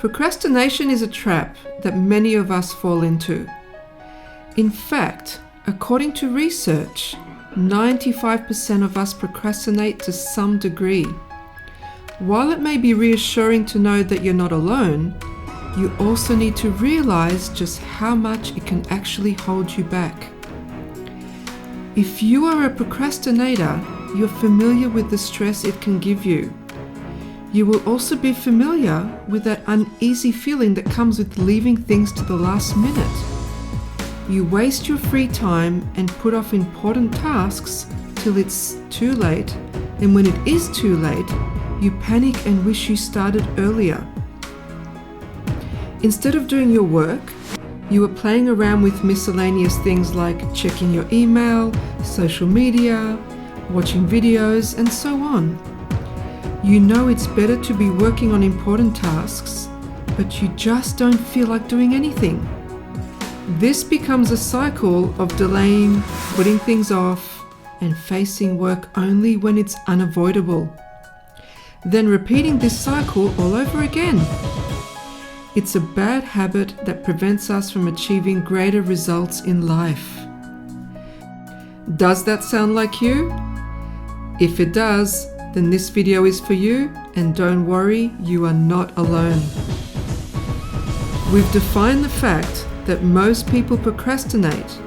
Procrastination is a trap that many of us fall into. In fact, according to research, 95% of us procrastinate to some degree. While it may be reassuring to know that you're not alone, you also need to realize just how much it can actually hold you back. If you are a procrastinator, you're familiar with the stress it can give you. You will also be familiar with that uneasy feeling that comes with leaving things to the last minute. You waste your free time and put off important tasks till it's too late, and when it is too late, you panic and wish you started earlier. Instead of doing your work, you are playing around with miscellaneous things like checking your email, social media, watching videos, and so on. You know it's better to be working on important tasks, but you just don't feel like doing anything. This becomes a cycle of delaying, putting things off, and facing work only when it's unavoidable. Then repeating this cycle all over again. It's a bad habit that prevents us from achieving greater results in life. Does that sound like you? If it does, then this video is for you, and don't worry, you are not alone. We've defined the fact that most people procrastinate,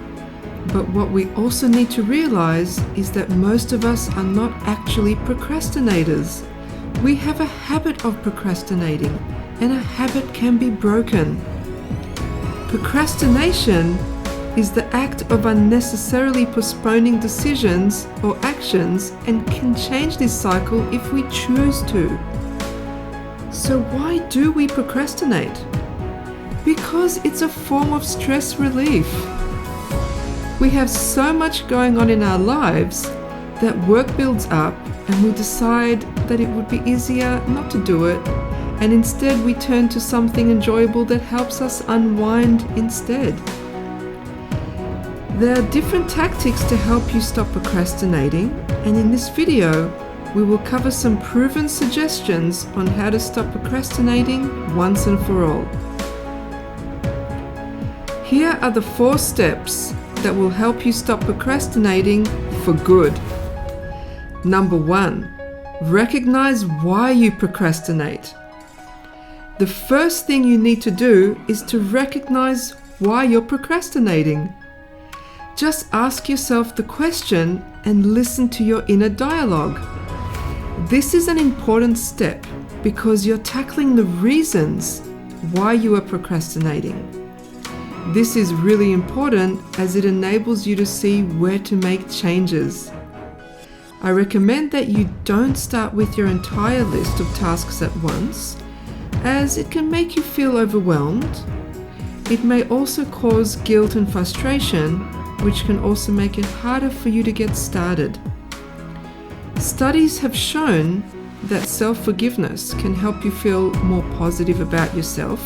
but what we also need to realize is that most of us are not actually procrastinators. We have a habit of procrastinating, and a habit can be broken. Procrastination is the act of unnecessarily postponing decisions or actions and can change this cycle if we choose to. So why do we procrastinate? Because it's a form of stress relief. We have so much going on in our lives that work builds up, and we decide that it would be easier not to do it, and instead we turn to something enjoyable that helps us unwind instead. There are different tactics to help you stop procrastinating, and in this video we will cover some proven suggestions on how to stop procrastinating once and for all. Here are the 4 steps that will help you stop procrastinating for good. Number 1, recognize why you procrastinate. The first thing you need to do is to recognize why you're procrastinating. Just ask yourself the question and listen to your inner dialogue. This is an important step because you're tackling the reasons why you are procrastinating. This is really important as it enables you to see where to make changes. I recommend that you don't start with your entire list of tasks at once, as it can make you feel overwhelmed. It may also cause guilt and frustration, which can also make it harder for you to get started. Studies have shown that self-forgiveness can help you feel more positive about yourself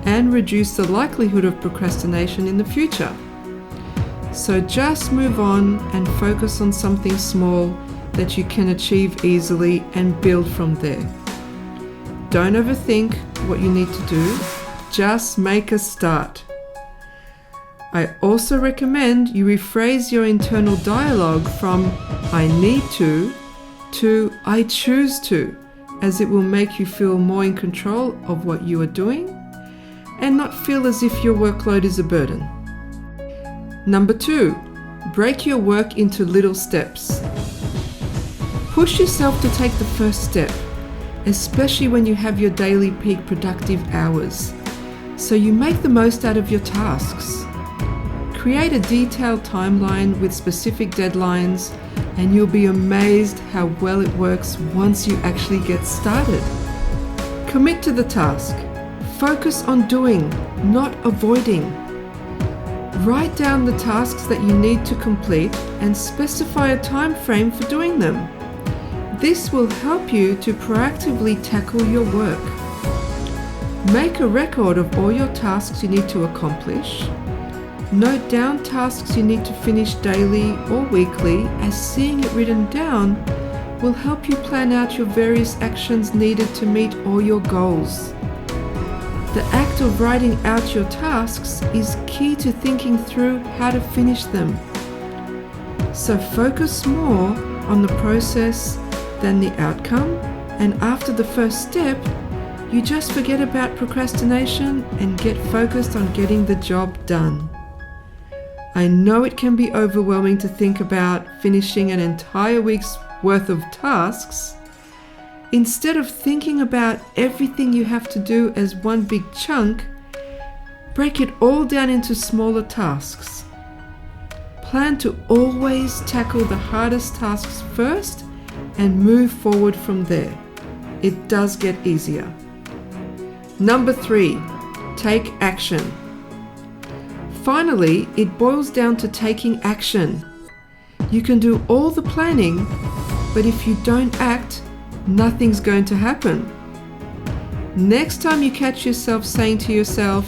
and reduce the likelihood of procrastination in the future. So just move on and focus on something small that you can achieve easily and build from there. Don't overthink what you need to do, just make a start. I also recommend you rephrase your internal dialogue from "I need to" "I choose to", as it will make you feel more in control of what you are doing and not feel as if your workload is a burden. Number 2, break your work into little steps. Push yourself to take the first step, especially when you have your daily peak productive hours, so you make the most out of your tasks. Create a detailed timeline with specific deadlines, and you'll be amazed how well it works once you actually get started. Commit to the task. Focus on doing, not avoiding. Write down the tasks that you need to complete and specify a time frame for doing them. This will help you to proactively tackle your work. Make a record of all your tasks you need to accomplish. Note down tasks you need to finish daily or weekly, as seeing it written down will help you plan out your various actions needed to meet all your goals. The act of writing out your tasks is key to thinking through how to finish them. So focus more on the process than the outcome, and after the first step, you just forget about procrastination and get focused on getting the job done. I know it can be overwhelming to think about finishing an entire week's worth of tasks. Instead of thinking about everything you have to do as one big chunk, break it all down into smaller tasks. Plan to always tackle the hardest tasks first and move forward from there. It does get easier. Number 3, take action. Finally, it boils down to taking action. You can do all the planning, but if you don't act, nothing's going to happen. Next time you catch yourself saying to yourself,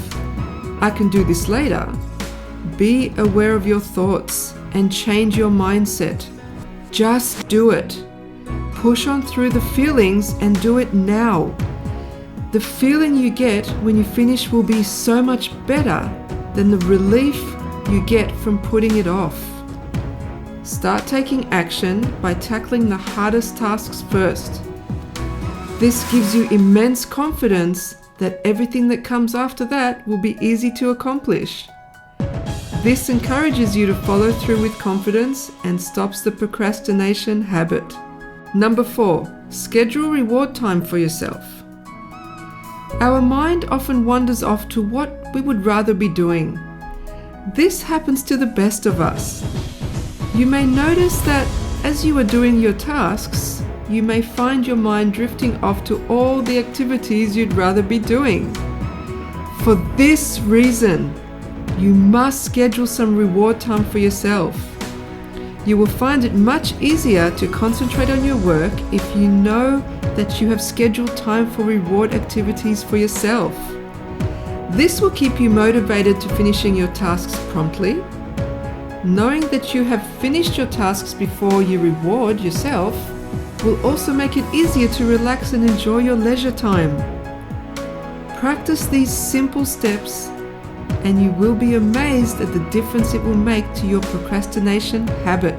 "I can do this later," be aware of your thoughts and change your mindset. Just do it. Push on through the feelings and do it now. The feeling you get when you finish will be so much better than the relief you get from putting it off. Start taking action by tackling the hardest tasks first. This gives you immense confidence that everything that comes after that will be easy to accomplish. This encourages you to follow through with confidence and stops the procrastination habit. Number 4, schedule reward time for yourself. Our mind often wanders off to what we would rather be doing. This happens to the best of us. You may notice that as you are doing your tasks, you may find your mind drifting off to all the activities you'd rather be doing. For this reason, you must schedule some reward time for yourself. You will find it much easier to concentrate on your work if you know that you have scheduled time for reward activities for yourself. This will keep you motivated to finishing your tasks promptly. Knowing that you have finished your tasks before you reward yourself will also make it easier to relax and enjoy your leisure time. Practice these simple steps and you will be amazed at the difference it will make to your procrastination habit.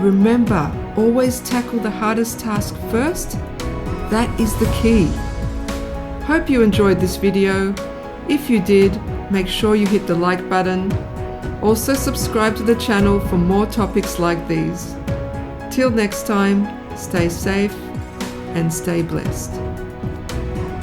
Remember, always tackle the hardest task first. That is the key. Hope you enjoyed this video. If you did, make sure you hit the like button. Also subscribe to the channel for more topics like these. Till next time, stay safe and stay blessed.